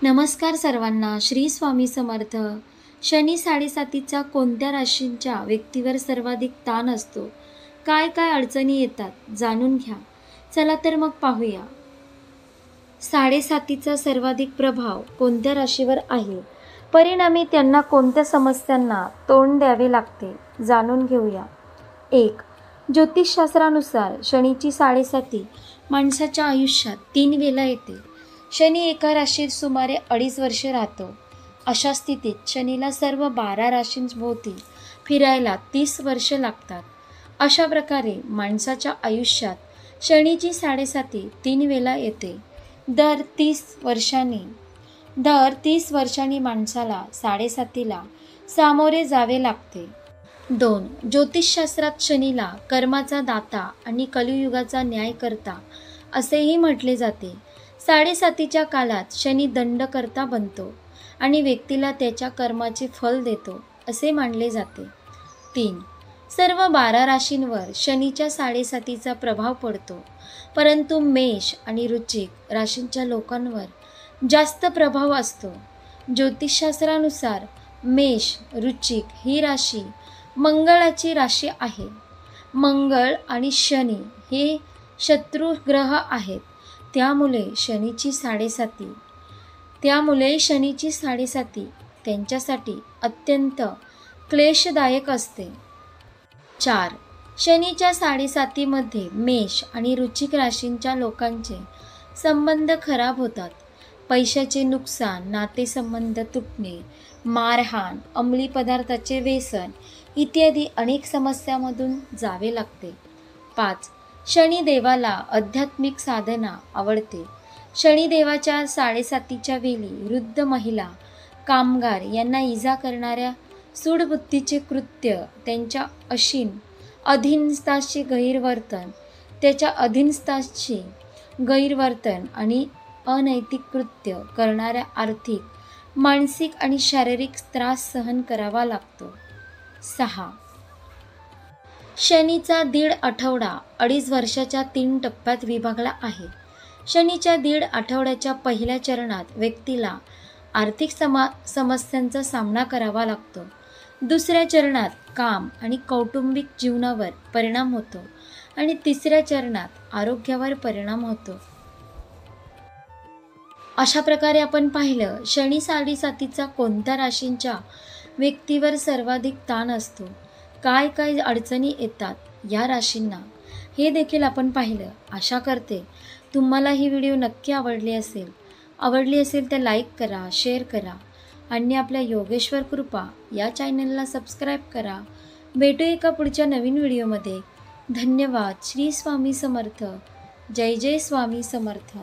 नमस्कार सर्वांना. श्री स्वामी समर्थ. शनी 7:30चा कोणत्या राशींच्या व्यक्तीवर सर्वाधिक ताण असतो? काय काय अडचणी येतात जाणून घ्या. चला तर मग पाहूया. 7:30चा सर्वाधिक प्रभाव कोणत्या राशीवर आहे? परिणामी त्यांना कोणत्या समस्यांना तोंड द्यावे लागते जाणून घेऊया. 1. ज्योतिषशास्त्रानुसार शनीची 7:30 माणसाच्या आयुष्यात 3 वेळा येते. शनी एका राशीत सुमारे 2.5 वर्षे राहतो. अशा स्थितीत शनीला सर्व 12 राशींभोवती फिरायला 30 वर्ष लागतात. अशा प्रकारे माणसाच्या आयुष्यात शनीची 7:30 3 वेळा येते. दर 30 वर्षांनी माणसाला 7:30ला सामोरे जावे लागते. 2. ज्योतिषशास्त्रात शनीला कर्माचा दाता आणि कलियुगाचा न्यायकर्ता असेही म्हटले जाते. 7:30च्या काळात शनी दंडकर्ता बनतो आणि व्यक्तीला त्याच्या कर्माचे फल देतो असे मानले जाते. 3. सर्व 12 राशींवर शनीच्या 7:30चा प्रभाव पडतो, परंतु मेष आणि वृश्चिक राशींच्या लोकांवर जास्त प्रभाव असतो. ज्योतिषशास्त्रानुसार मेष, वृश्चिक ही राशी मंगळाची राशी आहे. मंगळ आणि शनी हे शत्रू ग्रह आहेत. त्यामुळे शनीची 7:30 त्यांच्यासाठी अत्यंत क्लेशदायक असते. 4. शनीच्या 7:30मध्ये मेष आणि वृश्चिक राशींच्या लोकांचे संबंध खराब होतात. पैशाचे नुकसान, नातेसंबंध तुटणे, मारहाण, अंमली पदार्थाचे व्यसन इत्यादी अनेक समस्यांमधून जावे लागते. 5. शनिदेवाला आध्यात्मिक साधना आवडते. शनिदेवाच्या 7:30च्या वेळी वृद्ध महिला, कामगार यांना इजा करणाऱ्या सूडबुद्धीचे कृत्य, त्यांच्या अधीनस्थाशी गैरवर्तन आणि अनैतिक कृत्य करणाऱ्या आर्थिक, मानसिक आणि शारीरिक त्रास सहन करावा लागतो. 6. शनीचा 1.5 आठवडा 2.5 वर्षाच्या 3 टप्प्यात विभागला आहे. शनीच्या 1.5 आठवड्याच्या पहिल्या चरणात व्यक्तीला आर्थिक समस्यांचा सामना करावा लागतो. दुसऱ्या चरणात काम आणि कौटुंबिक जीवनावर परिणाम होतो आणि तिसऱ्या चरणात आरोग्यावर परिणाम होतो. अशा प्रकारे आपण पाहिलं शनी 7:30चा कोणत्या राशींच्या व्यक्तीवर सर्वाधिक ताण असतो, काय काय अडचणी येतात या राशींना, हे देखील आपण पाहिलं. आशा करते तुम्हाला ही व्हिडिओ नक्की आवडली असेल तर लाईक करा, शेअर करा आणि आपल्या योगेश्वर कृपा या चॅनलला सबस्क्राईब करा. भेटू एका पुढच्या नवीन व्हिडिओमध्ये. धन्यवाद. श्री स्वामी समर्थ. जय जय स्वामी समर्थ.